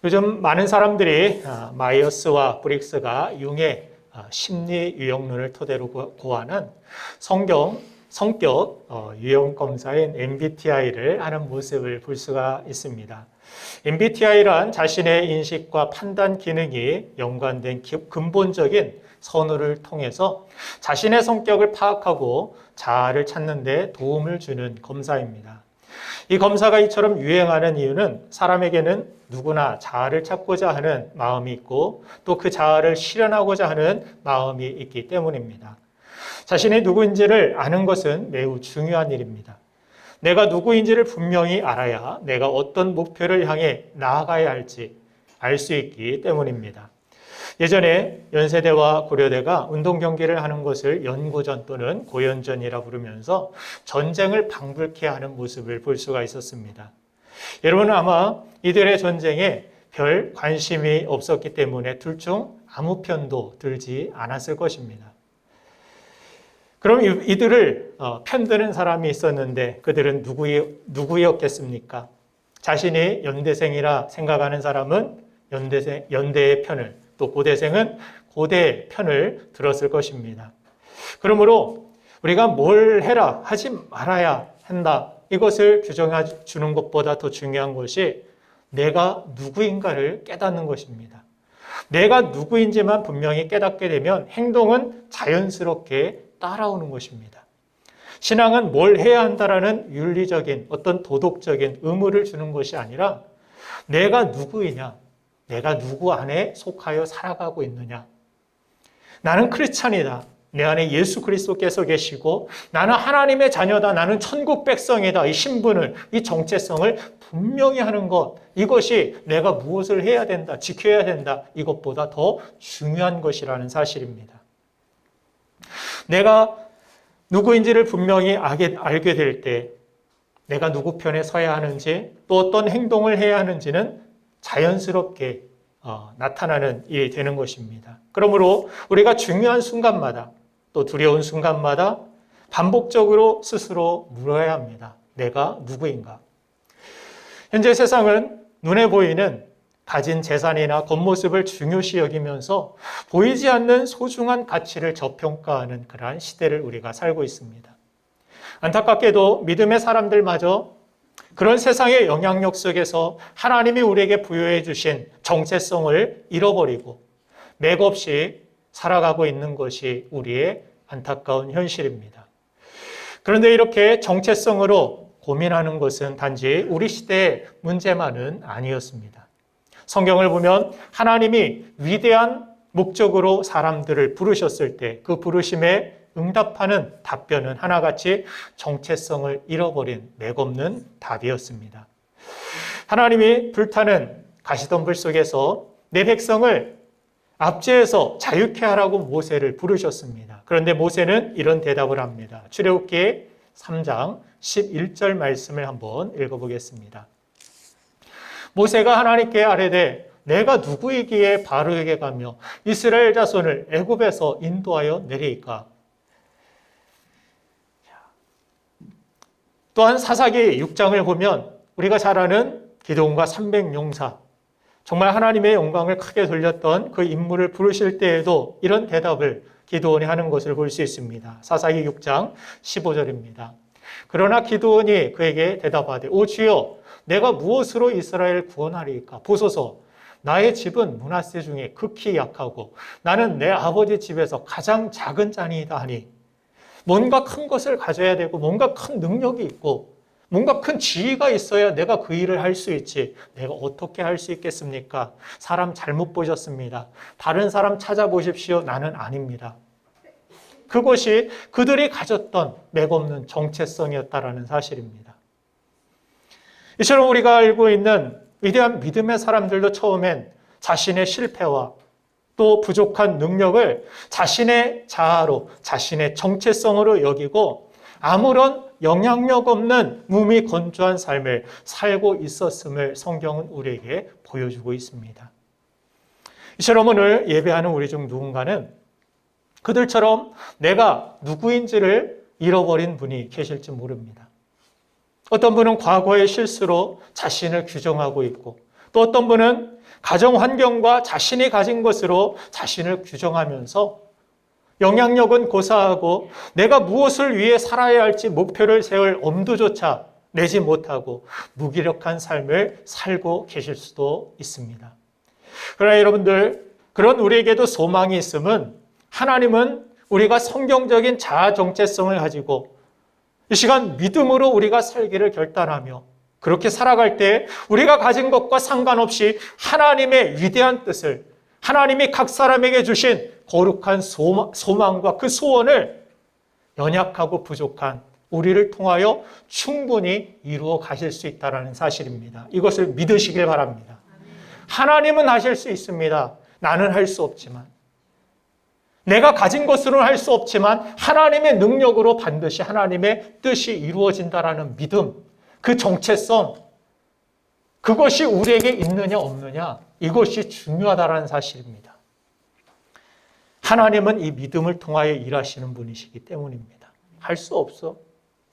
요즘 많은 사람들이 마이어스와 브릭스가 융의 심리 유형론을 토대로 고하는 성격 유형 검사인 MBTI를 하는 모습을 볼 수가 있습니다. MBTI란 자신의 인식과 판단 기능이 연관된 근본적인 선호를 통해서 자신의 성격을 파악하고 자아를 찾는 데 도움을 주는 검사입니다. 이 검사가 이처럼 유행하는 이유는 사람에게는 누구나 자아를 찾고자 하는 마음이 있고 또 그 자아를 실현하고자 하는 마음이 있기 때문입니다. 자신이 누구인지를 아는 것은 매우 중요한 일입니다. 내가 누구인지를 분명히 알아야 내가 어떤 목표를 향해 나아가야 할지 알 수 있기 때문입니다. 예전에 연세대와 고려대가 운동 경기를 하는 것을 연고전 또는 고연전이라 부르면서 전쟁을 방불케 하는 모습을 볼 수가 있었습니다. 여러분은 아마 이들의 전쟁에 별 관심이 없었기 때문에 둘 중 아무 편도 들지 않았을 것입니다. 그럼 이들을 편드는 사람이 있었는데 그들은 누구였겠습니까? 자신이 연대생이라 생각하는 사람은 연대의 편을, 또 고대생은 고대의 편을 들었을 것입니다. 그러므로 우리가 뭘 해라, 하지 말아야 한다, 이것을 규정해 주는 것보다 더 중요한 것이 내가 누구인가를 깨닫는 것입니다. 내가 누구인지만 분명히 깨닫게 되면 행동은 자연스럽게 따라오는 것입니다. 신앙은 뭘 해야 한다라는 윤리적인 어떤 도덕적인 의무를 주는 것이 아니라 내가 누구이냐, 내가 누구 안에 속하여 살아가고 있느냐. 나는 크리스찬이다. 내 안에 예수 그리스도께서 계시고 나는 하나님의 자녀다. 나는 천국 백성이다. 이 신분을, 이 정체성을 분명히 하는 것, 이것이 내가 무엇을 해야 된다, 지켜야 된다, 이것보다 더 중요한 것이라는 사실입니다. 내가 누구인지를 분명히 알게 될 때 내가 누구 편에 서야 하는지 또 어떤 행동을 해야 하는지는 자연스럽게 나타나는 일이 되는 것입니다. 그러므로 우리가 중요한 순간마다 또 두려운 순간마다 반복적으로 스스로 물어야 합니다. 내가 누구인가? 현재 세상은 눈에 보이는 가진 재산이나 겉모습을 중요시 여기면서 보이지 않는 소중한 가치를 저평가하는 그러한 시대를 우리가 살고 있습니다. 안타깝게도 믿음의 사람들마저 그런 세상의 영향력 속에서 하나님이 우리에게 부여해 주신 정체성을 잃어버리고 맥없이 살아가고 있는 것이 우리의 안타까운 현실입니다. 그런데 이렇게 정체성으로 고민하는 것은 단지 우리 시대의 문제만은 아니었습니다. 성경을 보면 하나님이 위대한 목적으로 사람들을 부르셨을 때 그 부르심에 응답하는 답변은 하나같이 정체성을 잃어버린 맥없는 답이었습니다. 하나님이 불타는 가시덤불 속에서 내 백성을 압제해서 자유케 하라고 모세를 부르셨습니다. 그런데 모세는 이런 대답을 합니다. 출애굽기 3장 11절 말씀을 한번 읽어보겠습니다. 모세가 하나님께 아뢰되 내가 누구이기에 바로에게 가며 이스라엘 자손을 애굽에서 인도하여 내리이까. 또한 사사기 6장을 보면 우리가 잘 아는 기드온과 300용사, 정말 하나님의 영광을 크게 돌렸던 그 인물을 부르실 때에도 이런 대답을 기드온이 하는 것을 볼 수 있습니다. 사사기 6장 15절입니다. 그러나 기드온이 그에게 대답하되 오 주여 내가 무엇으로 이스라엘을 구원하리이까? 보소서 나의 집은 므낫세 중에 극히 약하고 나는 내 아버지 집에서 가장 작은 자니이다 하니 뭔가 큰 것을 가져야 되고 뭔가 큰 능력이 있고 뭔가 큰 지위가 있어야 내가 그 일을 할 수 있지. 내가 어떻게 할 수 있겠습니까? 사람 잘못 보셨습니다. 다른 사람 찾아보십시오. 나는 아닙니다. 그것이 그들이 가졌던 맥없는 정체성이었다라는 사실입니다. 이처럼 우리가 알고 있는 위대한 믿음의 사람들도 처음엔 자신의 실패와 또 부족한 능력을 자신의 자아로, 자신의 정체성으로 여기고 아무런 영향력 없는 무미 건조한 삶을 살고 있었음을 성경은 우리에게 보여주고 있습니다. 이처럼 오늘 예배하는 우리 중 누군가는 그들처럼 내가 누구인지를 잃어버린 분이 계실지 모릅니다. 어떤 분은 과거의 실수로 자신을 규정하고 있고 또 어떤 분은 가정 환경과 자신이 가진 것으로 자신을 규정하면서 영향력은 고사하고 내가 무엇을 위해 살아야 할지 목표를 세울 엄두조차 내지 못하고 무기력한 삶을 살고 계실 수도 있습니다. 그러나 여러분들, 그런 우리에게도 소망이 있음은 하나님은 우리가 성경적인 자아 정체성을 가지고 이 시간 믿음으로 우리가 살기를 결단하며 그렇게 살아갈 때 우리가 가진 것과 상관없이 하나님의 위대한 뜻을, 하나님이 각 사람에게 주신 거룩한 소망과 그 소원을 연약하고 부족한 우리를 통하여 충분히 이루어 가실 수 있다는 사실입니다. 이것을 믿으시길 바랍니다. 하나님은 하실 수 있습니다. 나는 할 수 없지만, 내가 가진 것으로는 할 수 없지만 하나님의 능력으로 반드시 하나님의 뜻이 이루어진다라는 믿음, 그 정체성, 그것이 우리에게 있느냐 없느냐, 이것이 중요하다는 사실입니다. 하나님은 이 믿음을 통하여 일하시는 분이시기 때문입니다. 할 수 없어.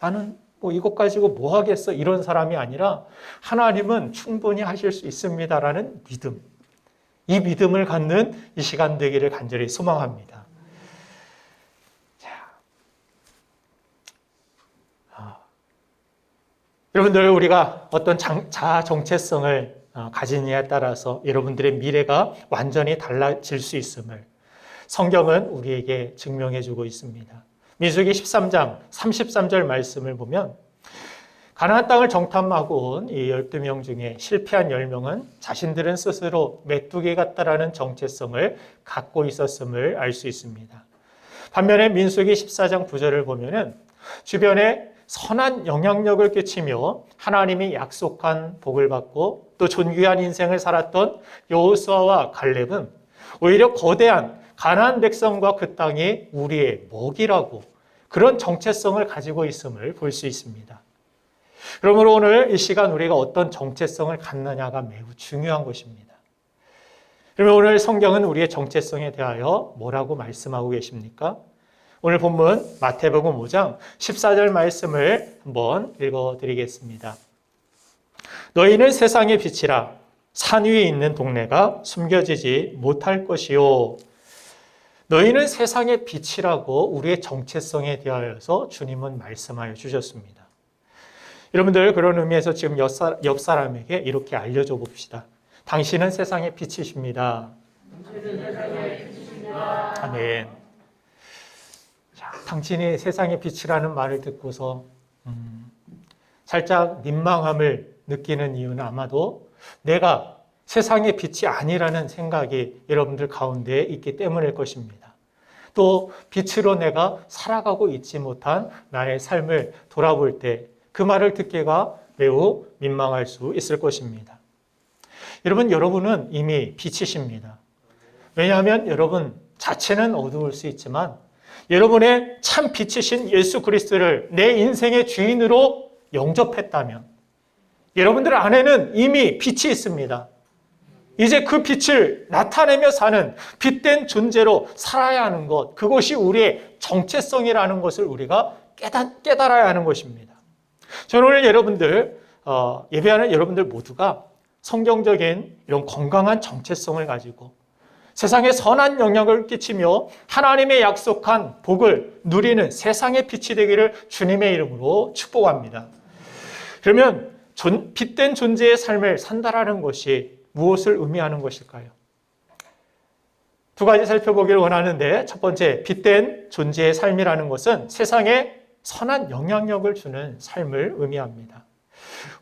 나는 이것 가지고 뭐 하겠어? 이런 사람이 아니라 하나님은 충분히 하실 수 있습니다라는 믿음. 이 믿음을 갖는 이 시간 되기를 간절히 소망합니다. 여러분들, 우리가 어떤 자아 정체성을 가지느냐에 따라서 여러분들의 미래가 완전히 달라질 수 있음을 성경은 우리에게 증명해 주고 있습니다. 민수기 13장 33절 말씀을 보면 가나안 땅을 정탐하고 온 이 12명 중에 실패한 10명은 자신들은 스스로 메뚜기 같다라는 정체성을 갖고 있었음을 알 수 있습니다. 반면에 민수기 14장 9절을 보면은 주변에 선한 영향력을 끼치며 하나님이 약속한 복을 받고 또 존귀한 인생을 살았던 여호수아와 갈렙은 오히려 거대한 가나안 백성과 그 땅이 우리의 먹이라고 그런 정체성을 가지고 있음을 볼 수 있습니다. 그러므로 오늘 이 시간 우리가 어떤 정체성을 갖느냐가 매우 중요한 것입니다. 그러면 오늘 성경은 우리의 정체성에 대하여 뭐라고 말씀하고 계십니까? 오늘 본문 마태복음 5장 14절 말씀을 한번 읽어드리겠습니다. 너희는 세상의 빛이라. 산 위에 있는 동네가 숨겨지지 못할 것이요. 너희는 세상의 빛이라고 우리의 정체성에 대하여서 주님은 말씀하여 주셨습니다. 여러분들, 그런 의미에서 지금 옆 사람에게 이렇게 알려줘 봅시다. 당신은 세상의 빛이십니다. 아멘. 자, 당신이 세상의 빛이라는 말을 듣고서 살짝 민망함을 느끼는 이유는 아마도 내가 세상의 빛이 아니라는 생각이 여러분들 가운데 있기 때문일 것입니다. 또 빛으로 내가 살아가고 있지 못한 나의 삶을 돌아볼 때 그 말을 듣기가 매우 민망할 수 있을 것입니다. 여러분은 이미 빛이십니다. 왜냐하면 여러분 자체는 어두울 수 있지만 여러분의 참 빛이신 예수 그리스도를 내 인생의 주인으로 영접했다면 여러분들 안에는 이미 빛이 있습니다. 이제 그 빛을 나타내며 사는 빛된 존재로 살아야 하는 것, 그것이 우리의 정체성이라는 것을 우리가 깨달아야 하는 것입니다. 저는 오늘 여러분들, 예배하는 여러분들 모두가 성경적인 이런 건강한 정체성을 가지고 세상에 선한 영향을 끼치며 하나님의 약속한 복을 누리는 세상의 빛이 되기를 주님의 이름으로 축복합니다. 그러면 빛된 존재의 삶을 산다라는 것이 무엇을 의미하는 것일까요? 두 가지 살펴보기를 원하는데, 첫 번째, 빛된 존재의 삶이라는 것은 세상에 선한 영향력을 주는 삶을 의미합니다.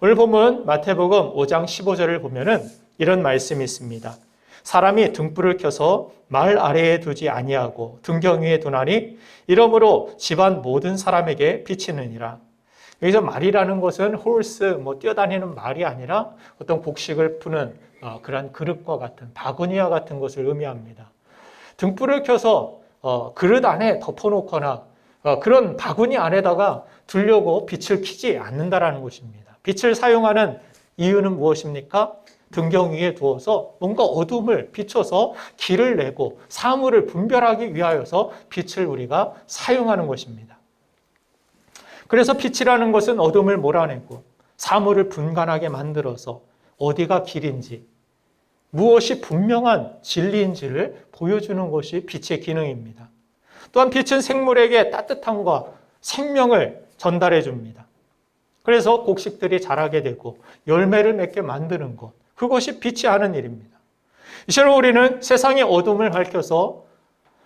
오늘 본문 마태복음 5장 15절을 보면은 이런 말씀이 있습니다. 사람이 등불을 켜서 말 아래에 두지 아니하고 등경 위에 두나니 이러므로 집안 모든 사람에게 비치느니라. 여기서 말이라는 것은 홀스, 뛰어다니는 말이 아니라 어떤 곡식을 푸는 그런 그릇과 같은, 바구니와 같은 것을 의미합니다. 등불을 켜서 그릇 안에 덮어놓거나 그런 바구니 안에다가 두려고 빛을 켜지 않는다라는 것입니다. 빛을 사용하는 이유는 무엇입니까? 등경 위에 두어서 뭔가 어둠을 비춰서 길을 내고 사물을 분별하기 위하여서 빛을 우리가 사용하는 것입니다. 그래서 빛이라는 것은 어둠을 몰아내고 사물을 분간하게 만들어서 어디가 길인지, 무엇이 분명한 진리인지를 보여주는 것이 빛의 기능입니다. 또한 빛은 생물에게 따뜻함과 생명을 전달해 줍니다. 그래서 곡식들이 자라게 되고 열매를 맺게 만드는 것, 그것이 빛이 하는 일입니다. 이처럼 우리는 세상의 어둠을 밝혀서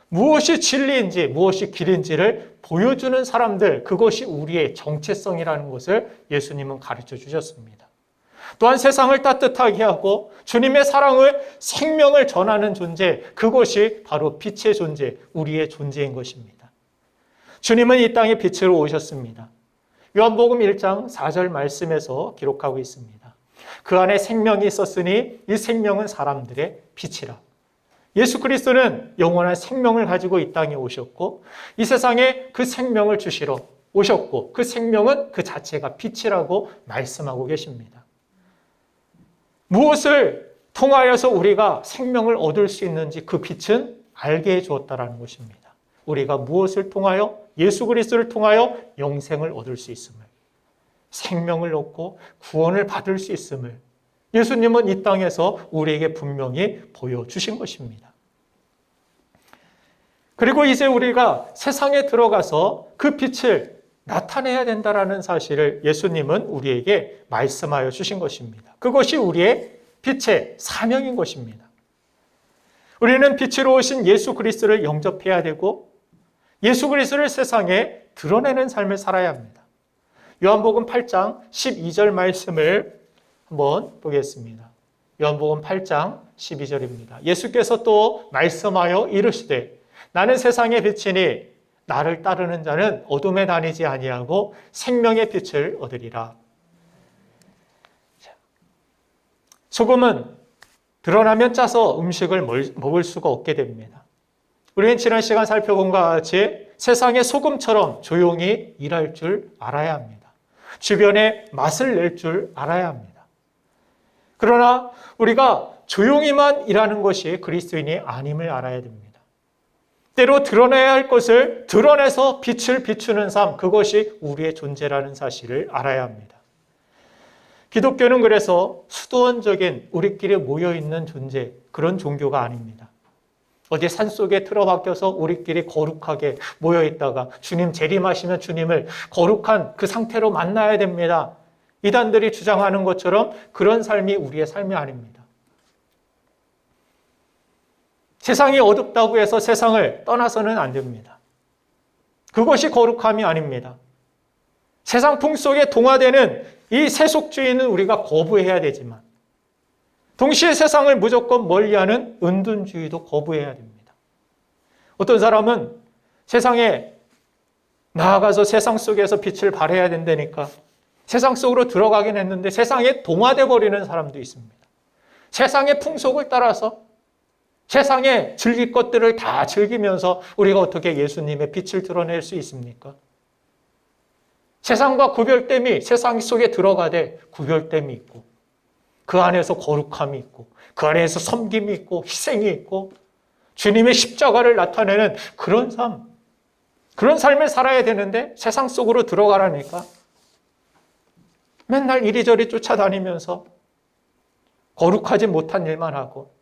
무엇이 진리인지 무엇이 길인지를 보여주는 사람들, 그것이 우리의 정체성이라는 것을 예수님은 가르쳐 주셨습니다. 또한 세상을 따뜻하게 하고 주님의 사랑을, 생명을 전하는 존재, 그것이 바로 빛의 존재, 우리의 존재인 것입니다. 주님은 이 땅에 빛으로 오셨습니다. 요한복음 1장 4절 말씀에서 기록하고 있습니다. 그 안에 생명이 있었으니 이 생명은 사람들의 빛이라. 예수 그리스도는 영원한 생명을 가지고 이 땅에 오셨고 이 세상에 그 생명을 주시러 오셨고 그 생명은 그 자체가 빛이라고 말씀하고 계십니다. 무엇을 통하여서 우리가 생명을 얻을 수 있는지 그 빛은 알게 해 주었다라는 것입니다. 우리가 무엇을 통하여, 예수 그리스도를 통하여 영생을 얻을 수 있음을, 생명을 얻고 구원을 받을 수 있음을 예수님은 이 땅에서 우리에게 분명히 보여주신 것입니다. 그리고 이제 우리가 세상에 들어가서 그 빛을 나타내야 된다는 사실을 예수님은 우리에게 말씀하여 주신 것입니다. 그것이 우리의 빛의 사명인 것입니다. 우리는 빛으로 오신 예수 그리스도를 영접해야 되고 예수 그리스도를 세상에 드러내는 삶을 살아야 합니다. 요한복음 8장 12절 말씀을 한번 보겠습니다. 요한복음 8장 12절입니다. 예수께서 또 말씀하여 이르시되 나는 세상의 빛이니 나를 따르는 자는 어둠에 다니지 아니하고 생명의 빛을 얻으리라. 소금은 드러나면 짜서 음식을 먹을 수가 없게 됩니다. 우리는 지난 시간 살펴본 것과 같이 세상의 소금처럼 조용히 일할 줄 알아야 합니다. 주변에 맛을 낼 줄 알아야 합니다. 그러나 우리가 조용히만 일하는 것이 그리스도인이 아님을 알아야 됩니다. 때로 드러내야 할 것을 드러내서 빛을 비추는 삶, 그것이 우리의 존재라는 사실을 알아야 합니다. 기독교는 그래서 수도원적인 우리끼리 모여있는 존재, 그런 종교가 아닙니다. 어디 산속에 틀어박혀서 우리끼리 거룩하게 모여있다가 주님 재림하시면 주님을 거룩한 그 상태로 만나야 됩니다. 이단들이 주장하는 것처럼 그런 삶이 우리의 삶이 아닙니다. 세상이 어둡다고 해서 세상을 떠나서는 안 됩니다. 그것이 거룩함이 아닙니다. 세상 풍속에 동화되는 이 세속주의는 우리가 거부해야 되지만 동시에 세상을 무조건 멀리하는 은둔주의도 거부해야 됩니다. 어떤 사람은 세상에 나아가서 세상 속에서 빛을 발해야 된다니까 세상 속으로 들어가긴 했는데 세상에 동화돼 버리는 사람도 있습니다. 세상의 풍속을 따라서 세상에 즐길 것들을 다 즐기면서 우리가 어떻게 예수님의 빛을 드러낼 수 있습니까? 세상과 구별됨이 세상 속에 들어가되 구별됨이 있고 그 안에서 거룩함이 있고 그 안에서 섬김이 있고 희생이 있고 주님의 십자가를 나타내는 그런 삶, 그런 삶을 살아야 되는데 세상 속으로 들어가라니까 맨날 이리저리 쫓아다니면서 거룩하지 못한 일만 하고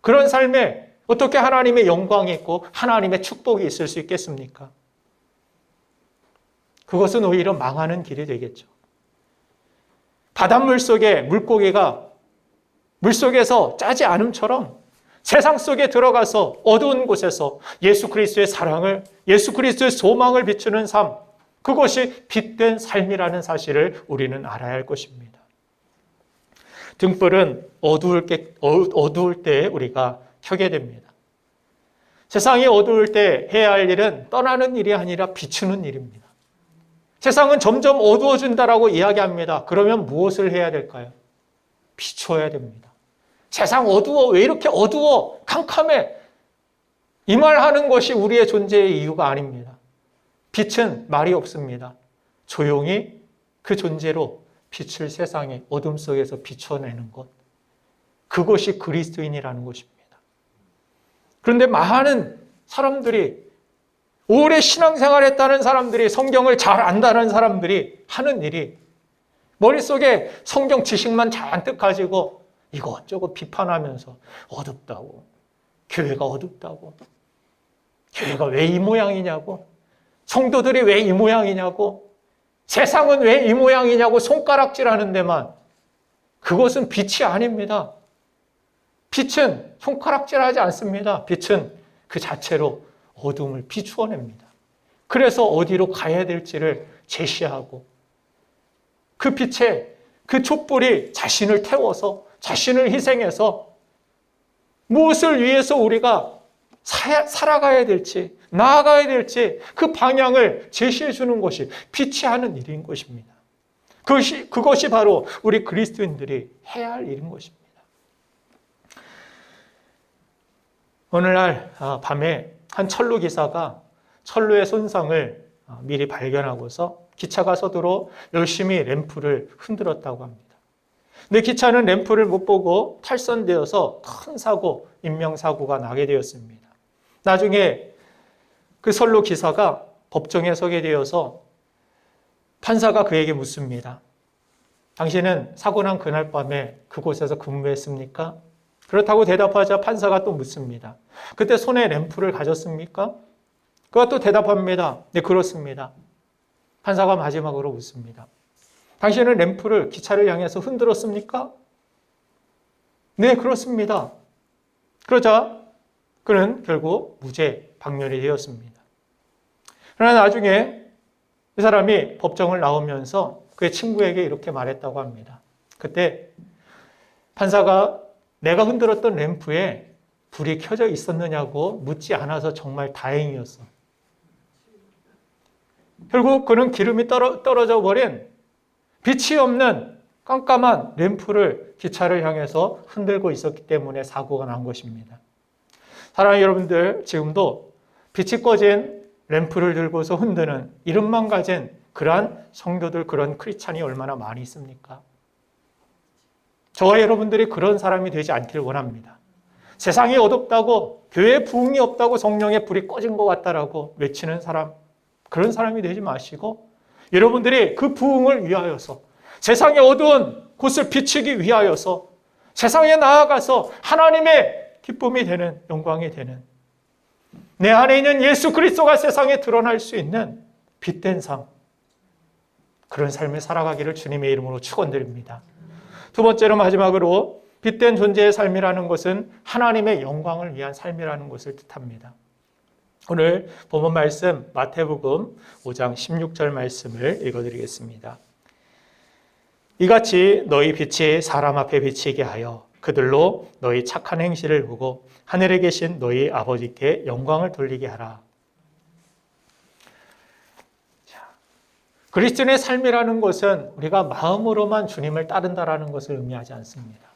그런 삶에 어떻게 하나님의 영광이 있고 하나님의 축복이 있을 수 있겠습니까? 그것은 오히려 망하는 길이 되겠죠. 바닷물 속에 물고기가 물속에서 짜지 않음처럼 세상 속에 들어가서 어두운 곳에서 예수 그리스도의 사랑을, 예수 그리스도의 소망을 비추는 삶, 그것이 빛된 삶이라는 사실을 우리는 알아야 할 것입니다. 등불은 어두울 때 우리가 켜게 됩니다. 세상이 어두울 때 해야 할 일은 떠나는 일이 아니라 비추는 일입니다. 세상은 점점 어두워진다라고 이야기합니다. 그러면 무엇을 해야 될까요? 비춰야 됩니다. 세상 어두워, 왜 이렇게 어두워, 캄캄해. 이 말하는 것이 우리의 존재의 이유가 아닙니다. 빛은 말이 없습니다. 조용히 그 존재로 빛을 세상의 어둠 속에서 비춰내는 것. 그것이 그리스도인이라는 것입니다. 그런데 많은 사람들이 오래 신앙생활 했다는 사람들이 성경을 잘 안다는 사람들이 하는 일이 머릿속에 성경 지식만 잔뜩 가지고 이것저것 비판하면서 어둡다고, 교회가 어둡다고, 교회가 왜 이 모양이냐고, 성도들이 왜 이 모양이냐고, 세상은 왜 이 모양이냐고 손가락질하는 데만, 그것은 빛이 아닙니다. 빛은 손가락질하지 않습니다. 빛은 그 자체로 어둠을 비추어냅니다. 그래서 어디로 가야 될지를 제시하고, 그 빛에 그 촛불이 자신을 태워서, 자신을 희생해서 무엇을 위해서 우리가 살아가야 될지, 나아가야 될지 그 방향을 제시해 주는 것이 빛이 하는 일인 것입니다. 그것이 바로 우리 그리스도인들이 해야 할 일인 것입니다. 오늘날 밤에 한 철로 기사가 철로의 손상을 미리 발견하고서 기차가 서두로 열심히 램프를 흔들었다고 합니다. 근데 기차는 램프를 못 보고 탈선되어서 큰 사고, 인명사고가 나게 되었습니다. 나중에 그 선로 기사가 법정에 서게 되어서 판사가 그에게 묻습니다. 당신은 사고 난 그날 밤에 그곳에서 근무했습니까? 그렇다고 대답하자 판사가 또 묻습니다. 그때 손에 램프를 가졌습니까? 그가 또 대답합니다. 네, 그렇습니다. 판사가 마지막으로 묻습니다. 당신은 램프를 기차를 향해서 흔들었습니까? 네, 그렇습니다. 그러자 그는 결국 무죄 방면이 되었습니다. 그러나 나중에 이 사람이 법정을 나오면서 그의 친구에게 이렇게 말했다고 합니다. 그때 판사가 내가 흔들었던 램프에 불이 켜져 있었느냐고 묻지 않아서 정말 다행이었어. 결국 그는 기름이 떨어져 버린 빛이 없는 깜깜한 램프를 기차를 향해서 흔들고 있었기 때문에 사고가 난 것입니다. 사랑하는 여러분들, 지금도 빛이 꺼진 램프를 들고서 흔드는 이름만 가진 그러한 성도들, 그런 크리스찬이 얼마나 많이 있습니까? 저와 여러분들이 그런 사람이 되지 않기를 원합니다. 세상이 어둡다고, 교회에 부흥이 없다고, 성령의 불이 꺼진 것 같다라고 외치는 사람, 그런 사람이 되지 마시고 여러분들이 그 부흥을 위하여서, 세상의 어두운 곳을 비추기 위하여서 세상에 나아가서 하나님의 기쁨이 되는, 영광이 되는, 내 안에 있는 예수 그리스도가 세상에 드러날 수 있는 빛된 삶, 그런 삶을 살아가기를 주님의 이름으로 축원드립니다. 두 번째로, 마지막으로, 빛된 존재의 삶이라는 것은 하나님의 영광을 위한 삶이라는 것을 뜻합니다. 오늘 본문 말씀 마태복음 5장 16절 말씀을 읽어드리겠습니다. 이같이 너희 빛이 사람 앞에 비치게 하여 그들로 너희 착한 행실을 보고 하늘에 계신 너희 아버지께 영광을 돌리게 하라. 그리스도인의 삶이라는 것은 우리가 마음으로만 주님을 따른다라는 것을 의미하지 않습니다.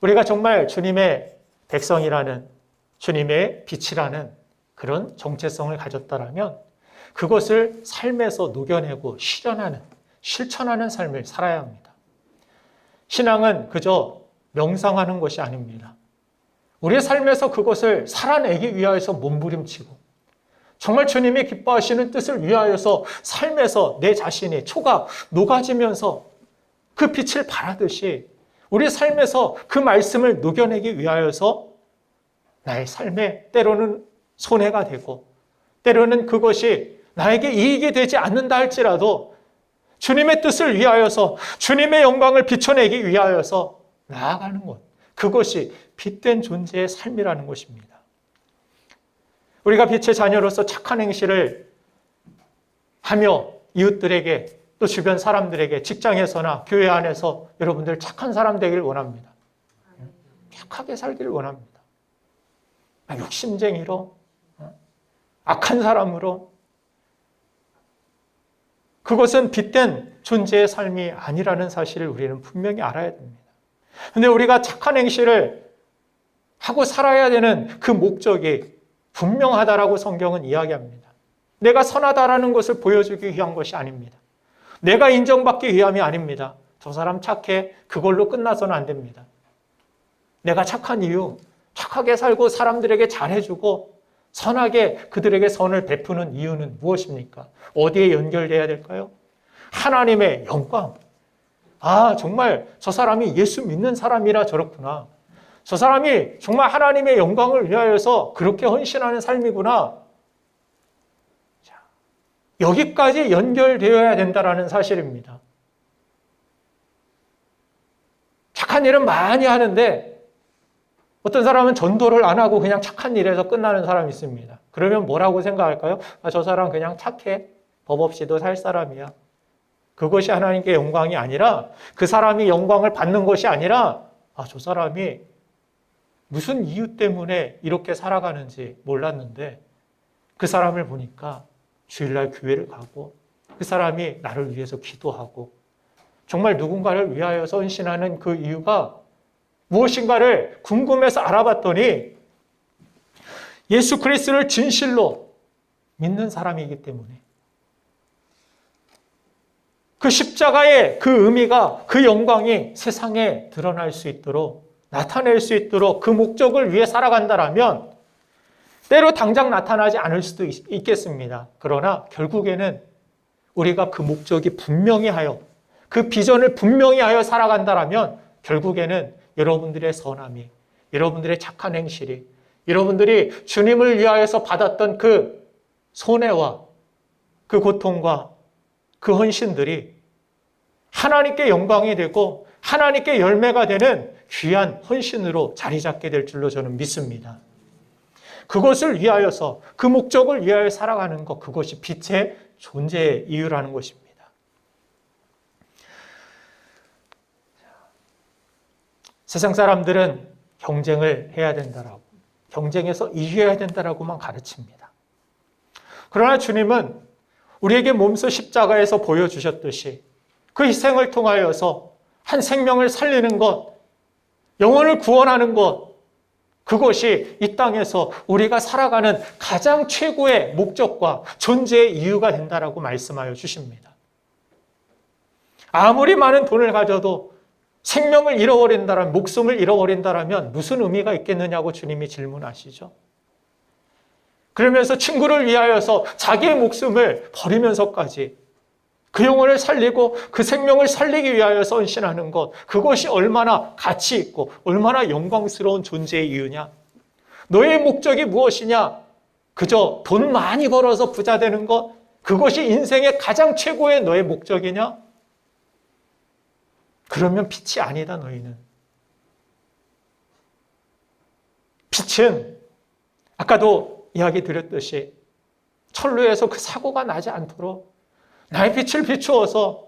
우리가 정말 주님의 백성이라는, 주님의 빛이라는 그런 정체성을 가졌다라면 그것을 삶에서 녹여내고 실천하는 삶을 살아야 합니다. 신앙은 그저 명상하는 것이 아닙니다. 우리의 삶에서 그것을 살아내기 위하여서 몸부림치고 정말 주님이 기뻐하시는 뜻을 위하여서 삶에서 내 자신이 초가 녹아지면서 그 빛을 발하듯이 우리 삶에서 그 말씀을 녹여내기 위하여서 나의 삶에 때로는 손해가 되고 때로는 그것이 나에게 이익이 되지 않는다 할지라도 주님의 뜻을 위하여서 주님의 영광을 비춰내기 위하여서 나아가는 것, 그것이 빛된 존재의 삶이라는 것입니다. 우리가 빛의 자녀로서 착한 행실을 하며 이웃들에게, 또 주변 사람들에게, 직장에서나 교회 안에서 여러분들 착한 사람 되기를 원합니다. 착하게 살기를 원합니다. 욕심쟁이로, 악한 사람으로, 그것은 빛된 존재의 삶이 아니라는 사실을 우리는 분명히 알아야 됩니다. 그런데 우리가 착한 행실을 하고 살아야 되는 그 목적이 분명하다라고 성경은 이야기합니다. 내가 선하다라는 것을 보여주기 위한 것이 아닙니다. 내가 인정받기 위함이 아닙니다. 저 사람 착해, 그걸로 끝나서는 안 됩니다. 내가 착한 이유, 착하게 살고 사람들에게 잘해주고 선하게 그들에게 선을 베푸는 이유는 무엇입니까? 어디에 연결돼야 될까요? 하나님의 영광, 아, 정말 저 사람이 예수 믿는 사람이라 저렇구나. 저 사람이 정말 하나님의 영광을 위하여서 그렇게 헌신하는 삶이구나. 자, 여기까지 연결되어야 된다는 사실입니다. 착한 일은 많이 하는데 어떤 사람은 전도를 안 하고 그냥 착한 일에서 끝나는 사람이 있습니다. 그러면 뭐라고 생각할까요? 아, 저 사람 그냥 착해. 법 없이도 살 사람이야. 그것이 하나님께 영광이 아니라, 그 사람이 영광을 받는 것이 아니라, 아, 저 사람이 무슨 이유 때문에 이렇게 살아가는지 몰랐는데 그 사람을 보니까 주일날 교회를 가고 그 사람이 나를 위해서 기도하고 정말 누군가를 위하여 헌신하는 그 이유가 무엇인가를 궁금해서 알아봤더니 예수 그리스도를 진실로 믿는 사람이기 때문에 그 십자가의 그 의미가, 그 영광이 세상에 드러날 수 있도록, 나타낼 수 있도록 그 목적을 위해 살아간다라면 때로 당장 나타나지 않을 수도 있겠습니다. 그러나 결국에는 우리가 그 목적이 분명히 하여, 그 비전을 분명히 하여 살아간다라면 결국에는 여러분들의 선함이, 여러분들의 착한 행실이, 여러분들이 주님을 위하여서 받았던 그 손해와 그 고통과 그 헌신들이 하나님께 영광이 되고 하나님께 열매가 되는 귀한 헌신으로 자리 잡게 될 줄로 저는 믿습니다. 그것을 위하여서, 그 목적을 위하여 살아가는 것, 그것이 빛의 존재의 이유라는 것입니다. 세상 사람들은 경쟁을 해야 된다라고, 경쟁에서 이겨야 된다라고만 가르칩니다. 그러나 주님은 우리에게 몸소 십자가에서 보여주셨듯이 그 희생을 통하여서 한 생명을 살리는 것, 영혼을 구원하는 것, 그것이 이 땅에서 우리가 살아가는 가장 최고의 목적과 존재의 이유가 된다라고 말씀하여 주십니다. 아무리 많은 돈을 가져도 생명을 잃어버린다면, 목숨을 잃어버린다면 무슨 의미가 있겠느냐고 주님이 질문하시죠. 그러면서 친구를 위하여서 자기의 목숨을 버리면서까지 그 영혼을 살리고 그 생명을 살리기 위하여 헌신하는 것, 그것이 얼마나 가치 있고 얼마나 영광스러운 존재의 이유냐. 너의 목적이 무엇이냐? 그저 돈 많이 벌어서 부자 되는 것, 그것이 인생의 가장 최고의 너의 목적이냐? 그러면 빛이 아니다, 너희는. 빛은 아까도 이야기 드렸듯이 철로에서 그 사고가 나지 않도록 나의 빛을 비추어서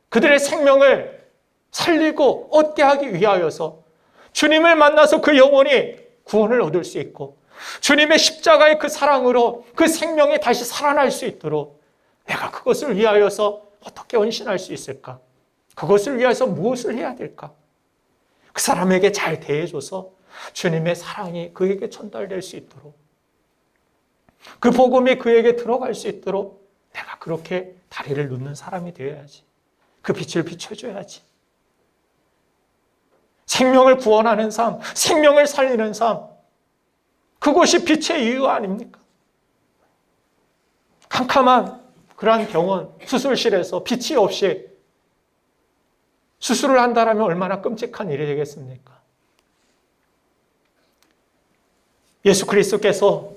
그들의 생명을 살리고 얻게 하기 위하여서 주님을 만나서 그 영혼이 구원을 얻을 수 있고 주님의 십자가의 그 사랑으로 그 생명이 다시 살아날 수 있도록 내가 그것을 위하여서 어떻게 헌신할 수 있을까? 그것을 위해서 무엇을 해야 될까? 그 사람에게 잘 대해줘서 주님의 사랑이 그에게 전달될 수 있도록, 그 복음이 그에게 들어갈 수 있도록 내가 그렇게 다리를 놓는 사람이 되어야지. 그 빛을 비춰줘야지. 생명을 구원하는 삶, 생명을 살리는 삶, 그것이 빛의 이유 아닙니까? 캄캄한 그러한 병원, 수술실에서 빛이 없이 수술을 한다면 얼마나 끔찍한 일이 되겠습니까? 예수 그리스도께서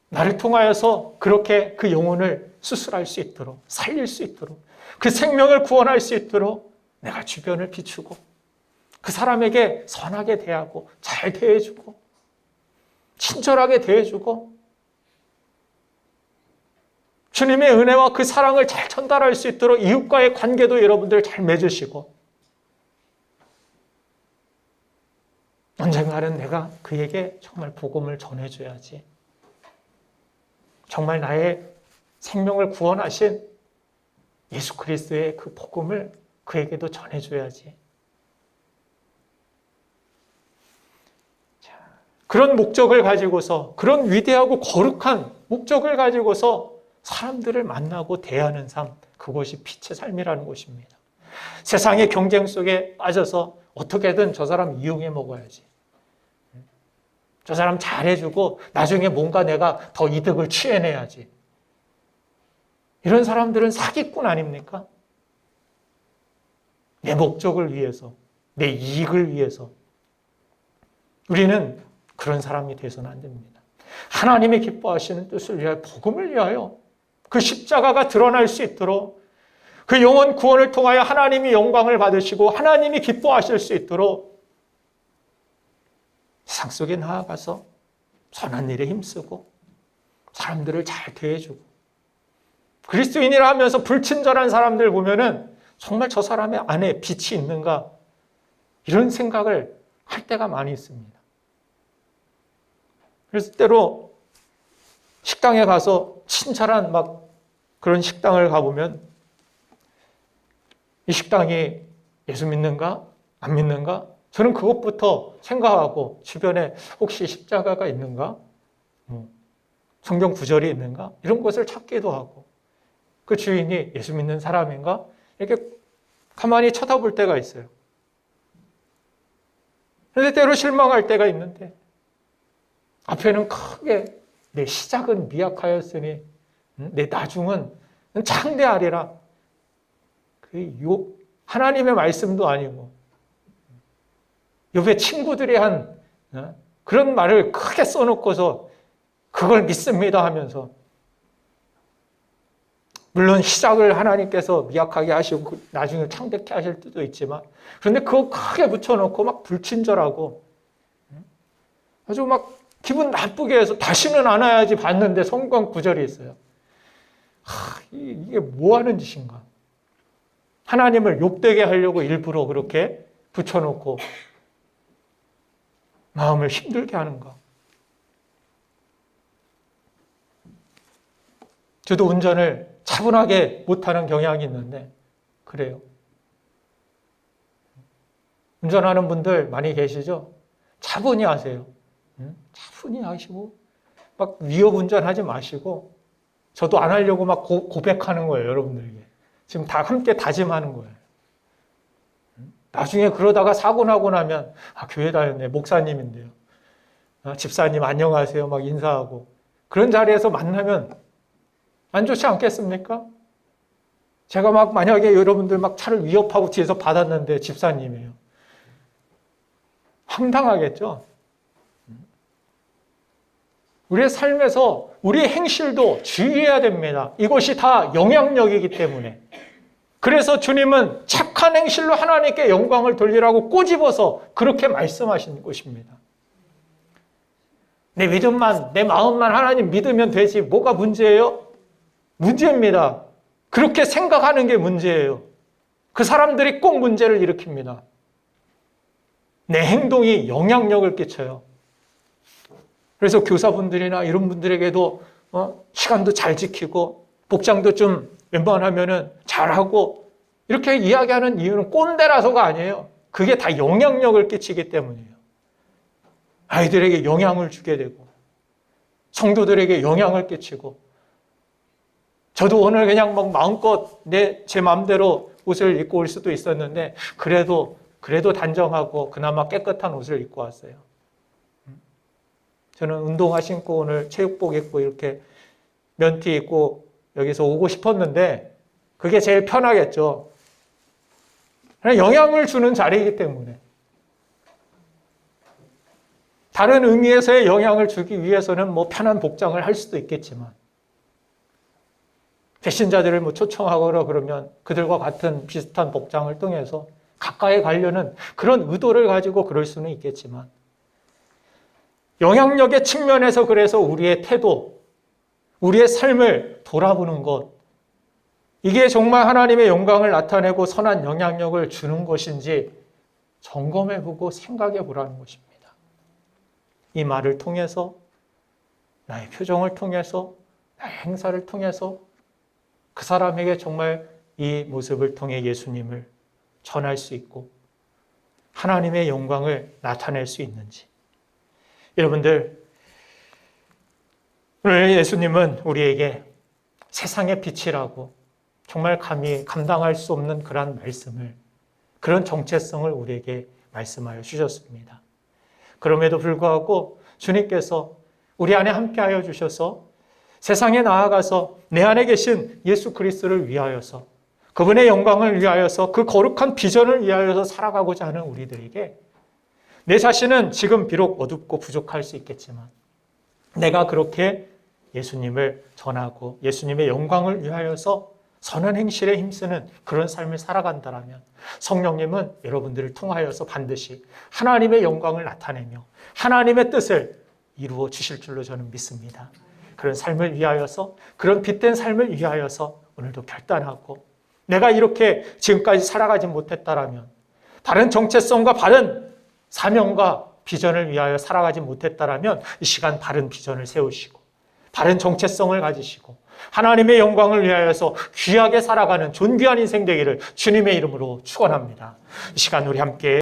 나를 통하여서 그렇게 그 영혼을 수술할 수 있도록, 살릴 수 있도록, 그 생명을 구원할 수 있도록 내가 주변을 비추고 그 사람에게 선하게 대하고 잘 대해주고 친절하게 대해주고 주님의 은혜와 그 사랑을 잘 전달할 수 있도록 이웃과의 관계도 여러분들 잘 맺으시고 언젠가는 내가 그에게 정말 복음을 전해줘야지. 정말 나의 생명을 구원하신 예수 그리스도의 그 복음을 그에게도 전해줘야지. 그런 목적을 가지고서, 그런 위대하고 거룩한 목적을 가지고서 사람들을 만나고 대하는 삶, 그것이 빛의 삶이라는 것입니다. 세상의 경쟁 속에 빠져서 어떻게든 저 사람 이용해 먹어야지. 저 사람 잘해주고 나중에 뭔가 내가 더 이득을 취해내야지. 이런 사람들은 사기꾼 아닙니까? 내 목적을 위해서, 내 이익을 위해서. 우리는 그런 사람이 되서는 안 됩니다. 하나님이 기뻐하시는 뜻을 위하여, 복음을 위하여 그 십자가가 드러날 수 있도록, 그 영혼 구원을 통하여 하나님이 영광을 받으시고 하나님이 기뻐하실 수 있도록 세상 속에 나아가서 선한 일에 힘쓰고 사람들을 잘 대해주고, 그리스도인이라 하면서 불친절한 사람들 보면은 정말 저 사람의 안에 빛이 있는가, 이런 생각을 할 때가 많이 있습니다. 그래서 때로 식당에 가서 친절한 막 그런 식당을 가보면 이 식당이 예수 믿는가 안 믿는가, 저는 그것부터 생각하고 주변에 혹시 십자가가 있는가, 성경 구절이 있는가, 이런 것을 찾기도 하고, 그 주인이 예수 믿는 사람인가 이렇게 가만히 쳐다볼 때가 있어요. 그런데 때로 실망할 때가 있는데, 앞에는 크게 내 시작은 미약하였으니 내 나중은 창대하리라. 하나님의 말씀도 아니고 옆에 친구들이 한 그런 말을 크게 써놓고서 그걸 믿습니다 하면서, 물론 시작을 하나님께서 미약하게 하시고 나중에 창대케 하실 때도 있지만, 그런데 그거 크게 붙여놓고 막 불친절하고 아주 막 기분 나쁘게 해서 다시는 안 와야지 봤는데 성경 구절이 있어요. 이게 뭐 하는 짓인가? 하나님을 욕되게 하려고 일부러 그렇게 붙여놓고 마음을 힘들게 하는가? 저도 운전을 차분하게 못하는 경향이 있는데 그래요. 운전하는 분들 많이 계시죠? 차분히 하세요. 차분히 하시고 막 위협 운전하지 마시고, 저도 안 하려고 막 고백하는 거예요, 여러분들에게. 지금 다 함께 다짐하는 거예요. 나중에 그러다가 사고 나고 나면 교회 다녔네, 목사님인데요, 집사님 안녕하세요 막 인사하고, 그런 자리에서 만나면 안 좋지 않겠습니까? 제가 막 만약에 여러분들 막 차를 위협하고 뒤에서 받았는데 집사님이에요. 황당하겠죠? 우리의 삶에서 우리의 행실도 주의해야 됩니다. 이것이 다 영향력이기 때문에. 그래서 주님은 착한 행실로 하나님께 영광을 돌리라고 꼬집어서 그렇게 말씀하신 것입니다. 내 믿음만, 내 마음만 하나님 믿으면 되지 뭐가 문제예요? 문제입니다. 그렇게 생각하는 게 문제예요. 그 사람들이 꼭 문제를 일으킵니다. 내 행동이 영향력을 끼쳐요. 그래서 교사분들이나 이런 분들에게도 시간도 잘 지키고 복장도 좀 웬만하면은 잘하고 이렇게 이야기하는 이유는 꼰대라서가 아니에요. 그게 다 영향력을 끼치기 때문이에요. 아이들에게 영향을 주게 되고 성도들에게 영향을 끼치고, 저도 오늘 그냥 막 마음껏 제 마음대로 옷을 입고 올 수도 있었는데 그래도 단정하고 그나마 깨끗한 옷을 입고 왔어요. 저는 운동화 신고 오늘 체육복 입고 이렇게 면티 입고 여기서 오고 싶었는데 그게 제일 편하겠죠. 그냥 영향을 주는 자리이기 때문에. 다른 의미에서의 영향을 주기 위해서는 뭐 편한 복장을 할 수도 있겠지만, 배신자들을 뭐 초청하거나 그러면 그들과 같은 비슷한 복장을 통해서 가까이 가려는 그런 의도를 가지고 그럴 수는 있겠지만, 영향력의 측면에서 그래서 우리의 태도, 우리의 삶을 돌아보는 것, 이게 정말 하나님의 영광을 나타내고 선한 영향력을 주는 것인지 점검해보고 생각해보라는 것입니다. 이 말을 통해서, 나의 표정을 통해서, 나의 행사를 통해서 그 사람에게 정말 이 모습을 통해 예수님을 전할 수 있고 하나님의 영광을 나타낼 수 있는지. 여러분들, 오늘 예수님은 우리에게 세상의 빛이라고 정말 감히 감당할 수 없는 그런 말씀을, 그런 정체성을 우리에게 말씀하여 주셨습니다. 그럼에도 불구하고 주님께서 우리 안에 함께하여 주셔서 세상에 나아가서 내 안에 계신 예수 그리스도를 위하여서 그분의 영광을 위하여서 그 거룩한 비전을 위하여서 살아가고자 하는 우리들에게 내 자신은 지금 비록 어둡고 부족할 수 있겠지만 내가 그렇게 예수님을 전하고 예수님의 영광을 위하여서 선한 행실에 힘쓰는 그런 삶을 살아간다면 성령님은 여러분들을 통하여서 반드시 하나님의 영광을 나타내며 하나님의 뜻을 이루어 주실 줄로 저는 믿습니다. 그런 삶을 위하여서, 그런 빛된 삶을 위하여서 오늘도 결단하고 내가 이렇게 지금까지 살아가지 못했다라면, 바른 정체성과 바른 사명과 비전을 위하여 살아가지 못했다라면 이 시간 바른 비전을 세우시고 바른 정체성을 가지시고 하나님의 영광을 위하여서 귀하게 살아가는 존귀한 인생 되기를 주님의 이름으로 축원합니다. 이 시간 우리 함께